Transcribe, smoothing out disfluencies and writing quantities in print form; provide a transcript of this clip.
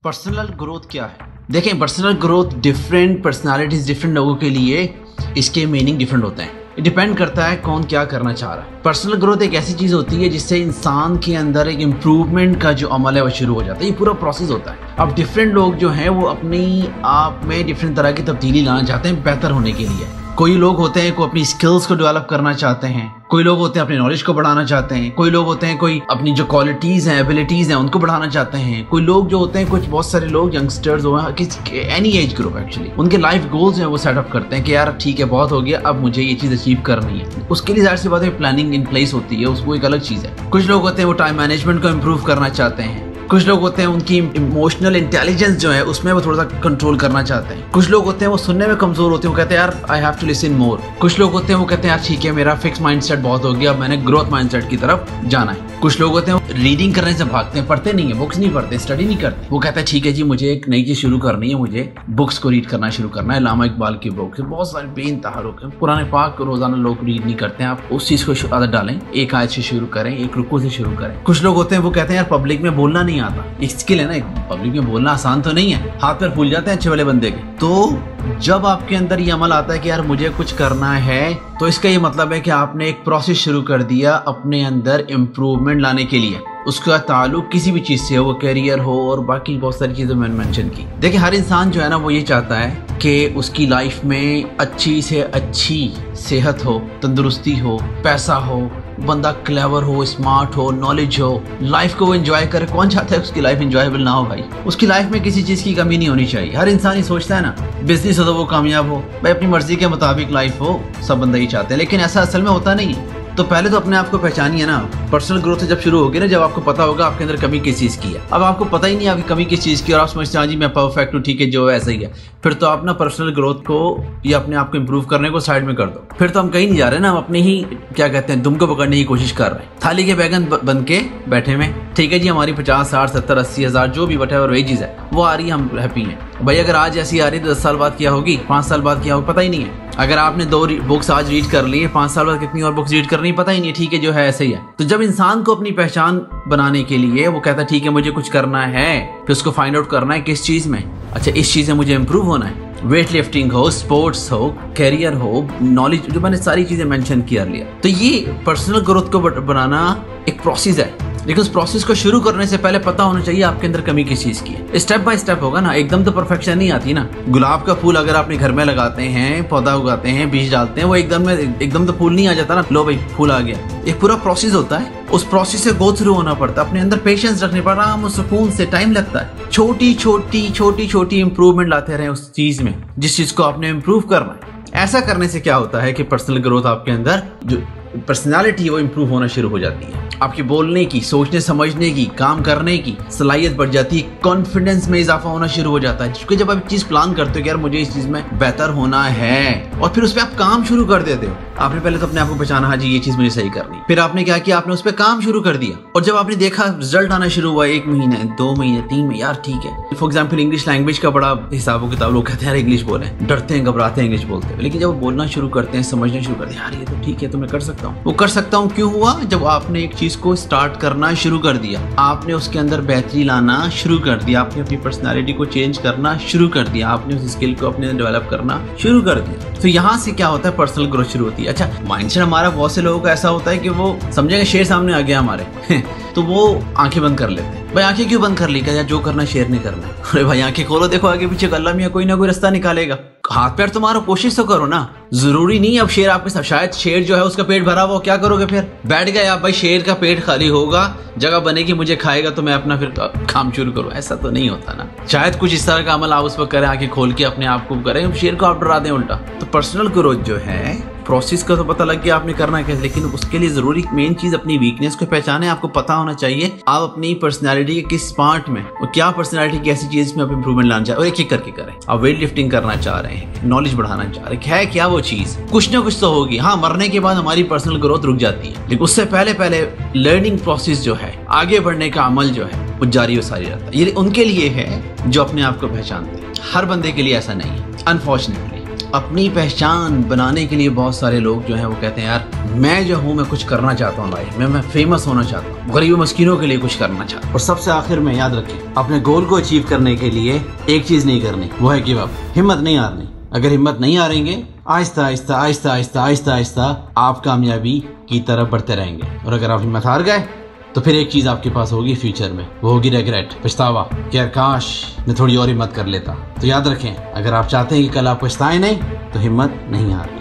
Personal growth क्या है? देखें, personal growth different personalities, different लोगों के लिए इसके मीनिंग डिफरेंट होते हैं। डिपेंड करता है कौन क्या करना चाह रहा है। पर्सनल ग्रोथ एक ऐसी चीज़ होती है जिससे इंसान के अंदर एक इम्प्रूवमेंट का जो अमल है वो शुरू हो जाता है। ये पूरा प्रोसेस होता है। अब डिफरेंट लोग जो हैं वो अपनी आप में डिफरेंट तरह की तब्दीली लाना चाहते हैं बेहतर होने के लिए। कोई लोग होते हैं को अपनी स्किल्स को डेवलप करना चाहते हैं, कोई लोग होते हैं अपनी नॉलेज को बढ़ाना चाहते हैं, कोई लोग होते हैं कोई अपनी जो क्वालिटीज़ हैं, एबिलिटीज़ हैं उनको बढ़ाना चाहते हैं, कोई लोग जो होते हैं, कुछ बहुत सारे लोग यंगस्टर्स हो एनी एज ग्रुप एक्चुअली उनके लाइफ गोल्स हैं वो सेटअप करते हैं कि यार ठीक है बहुत हो गया, अब मुझे ये चीज़ अचीव करनी है। उसके लिए जाहिर सी बात है प्लानिंग इन प्लेस होती है, उसको एक अलग चीज़ है। कुछ लोग होते हैं वो टाइम मैनेजमेंट को इम्प्रूव करना चाहते हैं, कुछ लोग होते हैं उनकी इमोशनल इंटेलिजेंस जो है उसमें वो थोड़ा सा कंट्रोल करना चाहते हैं, कुछ लोग होते हैं वो सुनने में कमजोर होते हैं, वो कहते हैं यार I have to listen more. कुछ लोग होते हैं वो कहते हैं यार ठीक है मेरा फिक्स माइंडसेट बहुत हो गया, अब मैंने ग्रोथ माइंडसेट की तरफ जाना है। कुछ लोग होते हैं रीडिंग करने से भागते हैं, पढ़ते नहीं है, बुक्स नहीं पढ़ते, स्टडी नहीं करते। वो कहते हैं ठीक है जी मुझे एक नई चीज शुरू करनी है, मुझे बुक्स को रीड करना शुरू करना है। अल्लामा इकबाल की बुक बहुत सारे बेइंतहा लोग हैं, कुरान पाक को रोजाना लोग रीड नहीं करते हैं। आप उस चीज को आदत डालें, एक आयत से शुरू करें, एक रुकू से शुरू करें। कुछ लोग होते हैं वो कहते हैं यार पब्लिक में बोलना नहीं आता, स्किल है ना, पब्लिक में बोलना आसान तो नहीं है, हाथ पैर फूल जाते हैं अच्छे वाले बंदे के। तो जब आपके अंदर ये अमल आता है कि यार मुझे कुछ करना है, तो इसका ये मतलब है कि आपने एक प्रोसेस शुरू कर दिया अपने अंदर इम्प्रूवमेंट लाने के लिए। उसका ताल्लुक किसी भी चीज से हो, वो करियर हो और बाकी बहुत सारी चीजें मैंने मेंशन की। देखिए हर इंसान जो है ना वो ये चाहता है कि उसकी लाइफ में अच्छी से अच्छी सेहत हो, तंदुरुस्ती हो, पैसा हो, बंदा क्लेवर हो, स्मार्ट हो, नॉलेज हो, लाइफ को वो एंजॉय करे। कौन चाहता है उसकी लाइफ एंजॉयबल ना हो? भाई उसकी लाइफ में किसी चीज की कमी नहीं होनी चाहिए। हर इंसान ही सोचता है ना बिजनेस हो तो वो कामयाब हो, भाई अपनी मर्जी के मुताबिक लाइफ हो, सब बंदा ही चाहते हैं, लेकिन ऐसा असल में होता नहीं है। तो पहले तो अपने आप को पहचानिए ना। पर्सनल ग्रोथ जब शुरू होगी ना, जब आपको पता होगा आपके अंदर कमी किस चीज़ की है। अब आपको पता ही नहीं आपकी कमी किस चीज़ की और आप समझते हैं जी मैं परफेक्ट हूँ, ठीक है जो है ऐसा ही है, फिर तो आप ना पर्सनल ग्रोथ को या अपने आप को इम्प्रूव करने को साइड में कर दो। फिर तो हम कहीं नहीं जा रहे ना, हम अपने ही क्या कहते हैं दुम को पकड़ने की कोशिश कर रहे हैं, थाली के बैगन बन के बैठे में। ठीक है जी हमारी 50, 60, 70, 80 हज़ार जो भी वटेवर वेजेस है वो आ रही है, हम हैप्पी हैं। भाई अगर आज ऐसी आ रही तो 10 साल बाद क्या होगी, 5 साल बाद क्या होगी, पता ही नहीं है। अगर आपने 2 बुक्स आज रीड कर ली है, 5 साल बाद कितनी और बुक्स रीड करनी पता ही नहीं है, ठीक है जो है ऐसे ही है। तो जब इंसान को अपनी पहचान बनाने के लिए वो कहता है ठीक है मुझे कुछ करना है, फिर उसको फाइंड आउट करना है किस चीज में, अच्छा इस चीज में मुझे इंप्रूव होना है, वेट लिफ्टिंग हो, स्पोर्ट्स हो, करियर हो, नॉलेज, जो मैंने सारी चीजें मेंशन किया लिया। तो ये पर्सनल ग्रोथ को बनाना एक प्रोसेस है, लेकिन उस प्रोसेस को शुरू करने से पहले पता होना चाहिए आपके अंदर कमी किस चीज की है। स्टेप बाय स्टेप होगा ना, एकदम तो परफेक्शन नहीं आती ना। गुलाब का फूल अगर आपने घर में लगाते हैं, पौधा उगाते हैं, बीज डालते हैं, वो एकदम तो फूल नहीं आ जाता ना, लो भाई फूल आ गया। एक पूरा प्रोसेस होता है, उस प्रोसेस से गो थ्रू होना पड़ता है, अपने अंदर पेशेंस रखने पड़ता है, आराम और सुकून से, टाइम लगता है। छोटी इंप्रूवमेंट लाते रहे उस चीज में जिस चीज को आपने इम्प्रूव करना है। ऐसा करने से क्या होता है कि पर्सनल ग्रोथ आपके अंदर जो पर्सनालिटी वो इम्प्रूव होना शुरू हो जाती है। आपकी बोलने की, सोचने समझने की, काम करने की सलाहियत बढ़ जाती है, कॉन्फिडेंस में इजाफा होना शुरू हो जाता है। क्योंकि जब आप चीज प्लान करते हो कि यार मुझे इस चीज में बेहतर होना है और फिर उस पर आप काम शुरू कर देते हो। आपने पहले तो अपने आप को पहचाना, हाँ जी ये चीज मुझे सही करनी, फिर आपने क्या किया, आपने उस पर काम शुरू कर दिया और जब आपने देखा रिजल्ट आना शुरू हुआ, 1 महीने, 2 महीने, 3 महीने, यार ठीक है। फॉर एग्जाम्पल इंग्लिश लैंग्वेज का बड़ा हिसाब किताब, लोग कहते हैं यार इंग्लिश बोले, डरते हैं, घबराते हैं इंग्लिश बोलते हैं, लेकिन जब वो बोलना शुरू करते हैं, समझना शुरू करते हैं, यार ये तो ठीक है, तो मैं कर सकता हूँ। वो कर सकता हूँ क्यों हुआ? जब आपने एक चीज को स्टार्ट करना शुरू कर दिया, आपने उसके अंदर बेहतरी लाना शुरू कर दिया, आपने अपनी पर्सनालिटी को चेंज करना शुरू कर दिया, आपने उस स्किल को अपने डेवलप करना शुरू कर दिया। तो यहाँ से क्या होता है, पर्सनल ग्रोथ शुरू होती है। अच्छा माइंडसेट हमारा बहुत से लोगों का ऐसा होता है कि वो समझेगा शेर सामने आ गया हमारे तो वो आंखें बंद कर लेते हैं। भाई आंखें क्यों बंद कर ली? क्या जो करना शेर नहीं करना। अरे भाई आंखें खोलो, देखो आगे पीछे अल्लाह मियां कोई ना कोई रास्ता निकालेगा। हाथ पैर तो मारो, कोशिश तो करो ना। जरूरी नहीं अब शेर आपके साथ, शायद शेर जो है उसका पेट भरा हुआ, क्या करोगे फिर? बैठ गए आप, भाई शेर का पेट खाली होगा, जगह बनेगी, मुझे खाएगा तो मैं अपना फिर काम शुरू करूँ, ऐसा तो नहीं होता ना। शायद कुछ इस तरह का अमल आप उस पर करें, आंखें खोल के अपने आप को करें, शेर को आप डरा दें उल्टा। तो पर्सनल ग्रोथ जो है प्रोसेस का तो पता लग गया आपने करना है कैसे, लेकिन उसके लिए जरूरी मेन चीज अपनी वीकनेस को पहचाने। आपको पता होना चाहिए आप अपनी पर्सनालिटी के किस पार्ट में और क्या पर्सनालिटी की ऐसी चीज में आप इंप्रूवमेंट लाना चाह रहे हो, एक एक करके करें। आप वेट लिफ्टिंग करना चाह रहे हैं, नॉलेज बढ़ाना चाह रहे हैं, है क्या वो चीज? कुछ ना कुछ तो होगी। हाँ मरने के बाद हमारी पर्सनल ग्रोथ रुक जाती है, लेकिन उससे पहले लर्निंग प्रोसेस जो है, आगे बढ़ने का अमल जो है वो जारी और सारी रहता है। ये उनके लिए है जो अपने आप को पहचानते हैं, हर बंदे के लिए ऐसा नहीं है अनफॉर्चुनेटली। अपनी पहचान बनाने के लिए बहुत सारे लोग जो हैं वो कहते हैं यार मैं जो हूँ मैं कुछ करना चाहता हूँ लाइफ में, मैं फेमस होना चाहता हूँ, गरीब मस्किनों के लिए कुछ करना चाहता हूँ। और सबसे आखिर में याद रखें, अपने गोल को अचीव करने के लिए एक चीज नहीं करनी, वो है गिव अप। हिम्मत नहीं हारनी। अगर हिम्मत नहीं हारेंगे, आहिस्ता आहिस्ता आहिस्ता आहिस्ता आहिस्ता आहिस्ता आप कामयाबी की तरफ बढ़ते रहेंगे। और अगर आप हिम्मत हार गए तो फिर एक चीज आपके पास होगी फ्यूचर में, वो होगी रिग्रेट, पछतावा कि यार काश मैं थोड़ी और हिम्मत कर लेता। तो याद रखें, अगर आप चाहते हैं कि कल आप पछताएं नहीं तो हिम्मत नहीं हारें।